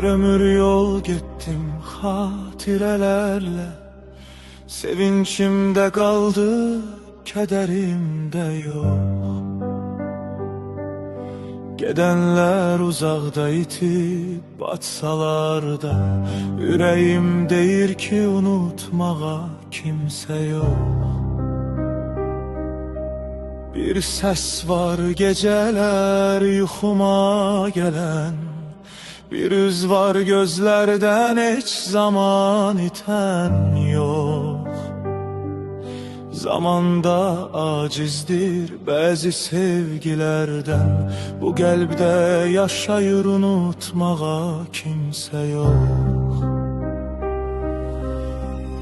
Bir ömür yol gittim hatirelerle, sevinçimde kaldı, kederimde yok. Gidenler uzakda itip batsalar da, yüreğim deyir ki unutmağa kimse yok. Bir ses var geceler yuxuma gelen, bir üz var gözlerden hiç zaman iten yok. Zamanda acizdir bazı sevgilerden, bu kalbde yaşayır unutmağa kimse yok.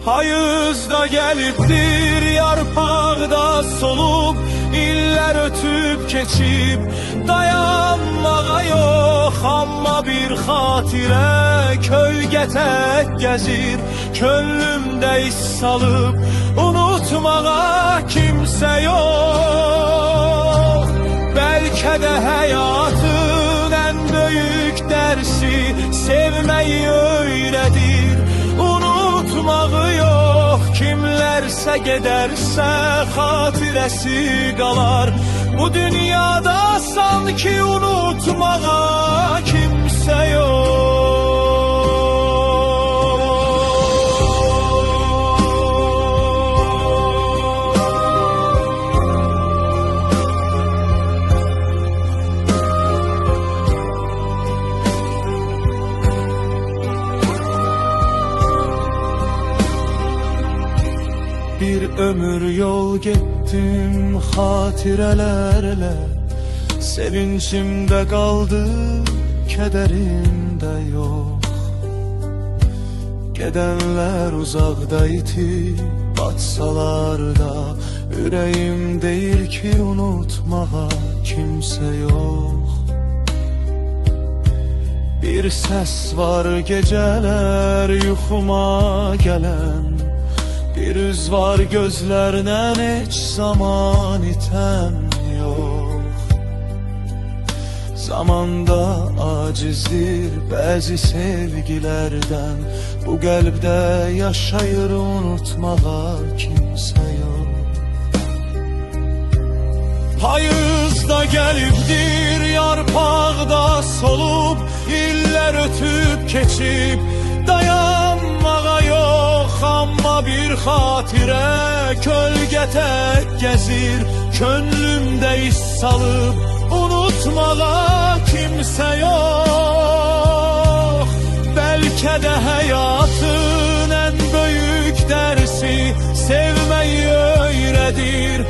Hayızda gelipdir yarpaqda solup, iller ötüp keçip, dayanmağa yok. Amma bir xatirə kölgə tək gəzir, könlümdə iz salıb, unutmağa kimsə yok. Bəlkə də həyatın ən böyük dərsi sevməyi öyrədir, unutmağı yok. Kimlərsə gedərsə xatirəsi qalar, bu dünyada sanki unutmağa kimsə yok. Bir ömür yol gittim hatirelerle, sevinçimde kaldı, kederimde yok. Gidenler uzakda itip batsalar da, yüreğim değil ki unutmağa kimse yok. Bir ses var geceler yuxuma gelen, bir üz var gözlerden hiç zaman iten yok. Zamanda acizdir bazı sevgilerden, bu kalbde yaşayır unutmağa kimse yok. Hayızda gelipdir yarpaqda solup, iller ötüp keçip, dayanmağa yok. Amma bir xatirə kölgə tək gəzir, könlümdə iz salıb, unutmağa kimsə yok. Bəlkə də həyatın ən böyük dərsi sevməyi öyrədir,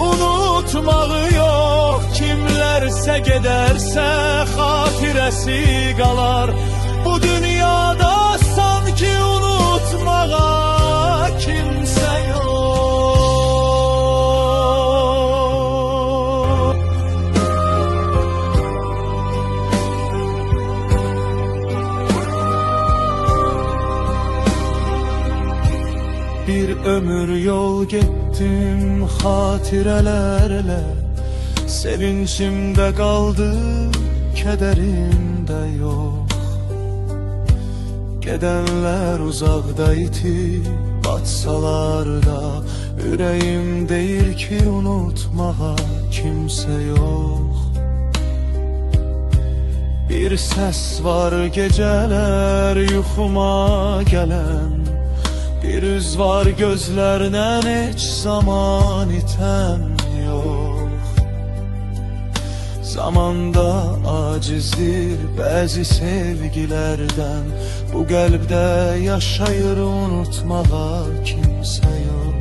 unutmağı yok. Kimlərsə gedərsə xatirəsi qalar, bu dünyada sanki unutmağa kimsə yok. Bir ömür yol gittim hatirelerle, sevinçimde kaldı, kederimde yok. Gidenler uzakda itip batsalar da, yüreğim değil ki unutmağa kimse yok. Bir ses var geceler yuxuma gelen, bir üz var gözlerden hiç zaman iten yok. Zamanda acizdir bazı sevgilerden, bu kalbde yaşayır unutmağa kimse yok.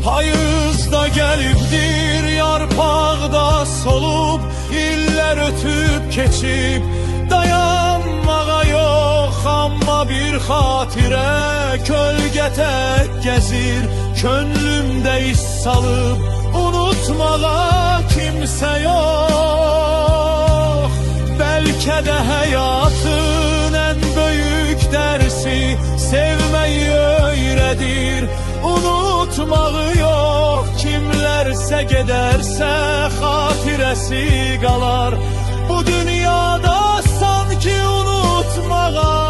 Hayızda gelipdir yarpaqda solup, iller ötüp keçip, dayanmağa yok. Amma bir xatirə kölgə tək gəzir, könlümdə iz salıb, unutmağa kimsə yok. Bəlkə də həyatın ən böyük dərsi sevməyi öyrədir, unutmağı yok. Kimlərsə gedərsə xatirəsi qalar, bu dünyada ağa